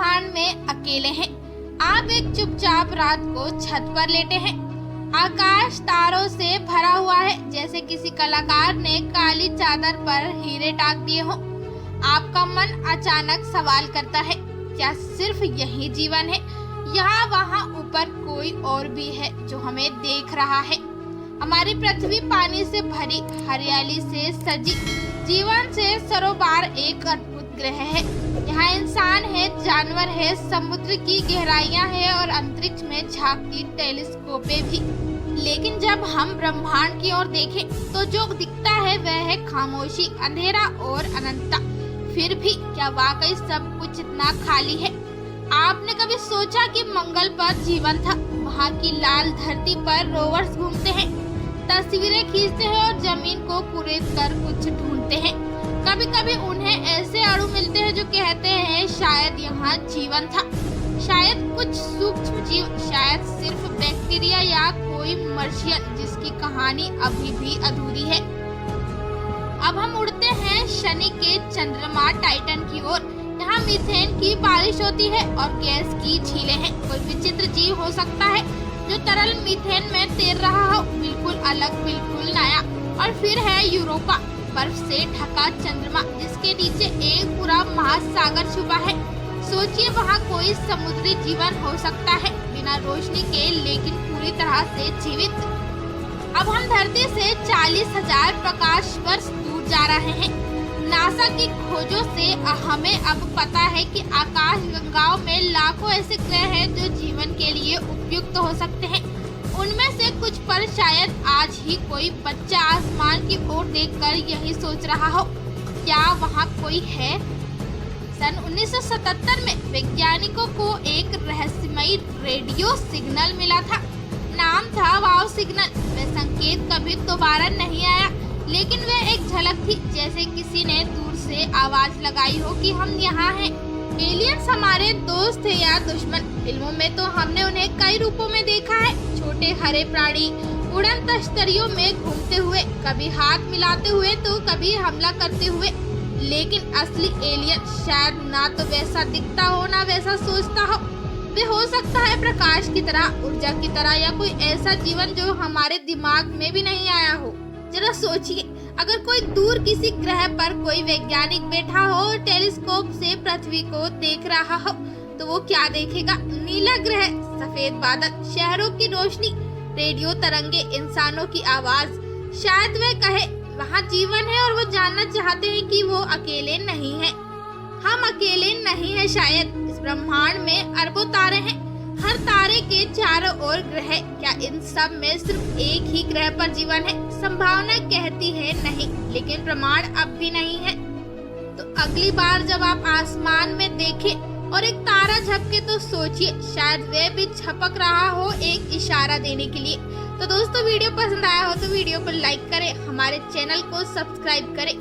ब्रह्मांड में अकेले हैं। आप एक चुपचाप रात को छत पर लेटे हैं। आकाश तारों से भरा हुआ है, जैसे किसी कलाकार ने काली चादर पर हीरे टाक दिए हो। आपका मन अचानक सवाल करता है, क्या सिर्फ यही जीवन है? यहाँ वहाँ ऊपर कोई और भी है जो हमें देख रहा है। हमारी पृथ्वी पानी से भरी, हरियाली से सजी, जीवन से सरोबार एक अद्भुत ग्रह है। यहाँ इंसान है, जानवर है, समुद्र की गहराइयाँ है और अंतरिक्ष में झांकती टेलीस्कोपें भी। लेकिन जब हम ब्रह्मांड की ओर देखें तो जो दिखता है वह है खामोशी, अंधेरा और अनंतता। फिर भी क्या वाकई सब कुछ इतना खाली है? आपने कभी सोचा कि मंगल पर जीवन था? वहाँ की लाल धरती पर रोवर्स घूमते हैं, तस्वीरें खींचते हैं और जमीन को कुरेद कर कुछ ढूंढते हैं। कभी कभी उन्हें ऐसे अणु मिलते हैं जो कहते हैं शायद यहाँ जीवन था, शायद कुछ सूक्ष्म जीव, शायद सिर्फ बैक्टीरिया या कोई मर्शियन जिसकी कहानी अभी भी अधूरी है। अब हम उड़ते हैं शनि के चंद्रमा टाइटन की ओर। यहाँ मीथेन की बारिश होती है और गैस की झीलें हैं। कोई विचित्र जीव हो सकता है जो तरल मीथेन में तैर रहा हो, बिल्कुल अलग, बिल्कुल नया। और फिर है यूरोपा, बर्फ से ढका चंद्रमा जिसके नीचे एक पूरा महासागर छुपा है। सोचिए, वहाँ कोई समुद्री जीवन हो सकता है, बिना रोशनी के लेकिन पूरी तरह से जीवित। अब हम धरती से 40,000 प्रकाश वर्ष दूर जा रहे हैं। नासा की खोजों से हमें अब पता है कि आकाश गंगाओं में लाखों ऐसे ग्रह हैं जो जीवन के लिए उपयुक्त हो सकते हैं। उनमें से कुछ पर शायद आज ही कोई बच्चा आसमान की ओर देखकर यही सोच रहा हो, क्या वहाँ कोई है? सन 1977 में वैज्ञानिकों को एक रहस्यमयी रेडियो सिग्नल मिला था। नाम था वाव सिग्नल। वह संकेत कभी दोबारा नहीं आया, लेकिन वह एक झलक थी, जैसे किसी ने दूर से आवाज लगाई हो कि हम यहाँ हैं। एलियंस हमारे दोस्त थे या दुश्मन? फिल्मों में तो हमने उन्हें कई रूपों में देखा है, छोटे हरे प्राणी उड़न तश्तरियों में घूमते हुए, कभी हाथ मिलाते हुए तो कभी हमला करते हुए। लेकिन असली एलियन शायद ना तो वैसा दिखता हो ना वैसा सोचता हो। वे हो सकता है प्रकाश की तरह, ऊर्जा की तरह, या कोई ऐसा जीवन जो हमारे दिमाग में भी नहीं आया हो। जरा सोचिए, अगर कोई दूर किसी ग्रह पर कोई वैज्ञानिक बैठा हो और टेलीस्कोप से पृथ्वी को देख रहा हो, तो वो क्या देखेगा? नीला ग्रह, सफेद बादल, शहरों की रोशनी, रेडियो तरंगे, इंसानों की आवाज। शायद वह कहे वहाँ जीवन है और वो जानना चाहते हैं कि वो अकेले नहीं है। हम अकेले नहीं है। शायद इस ब्रह्मांड में अरबों तारे हैं, हर तारे के चारों ओर ग्रह। क्या इन सब में सिर्फ एक ही ग्रह पर जीवन है? संभावना कहती है नहीं, लेकिन प्रमाण अब भी नहीं है। तो अगली बार जब आप आसमान में देखें और एक तारा झपके तो सोचिए, शायद वह भी झपक रहा हो एक इशारा देने के लिए। तो दोस्तों, वीडियो पसंद आया हो तो वीडियो को लाइक करें, हमारे चैनल को सब्सक्राइब करें।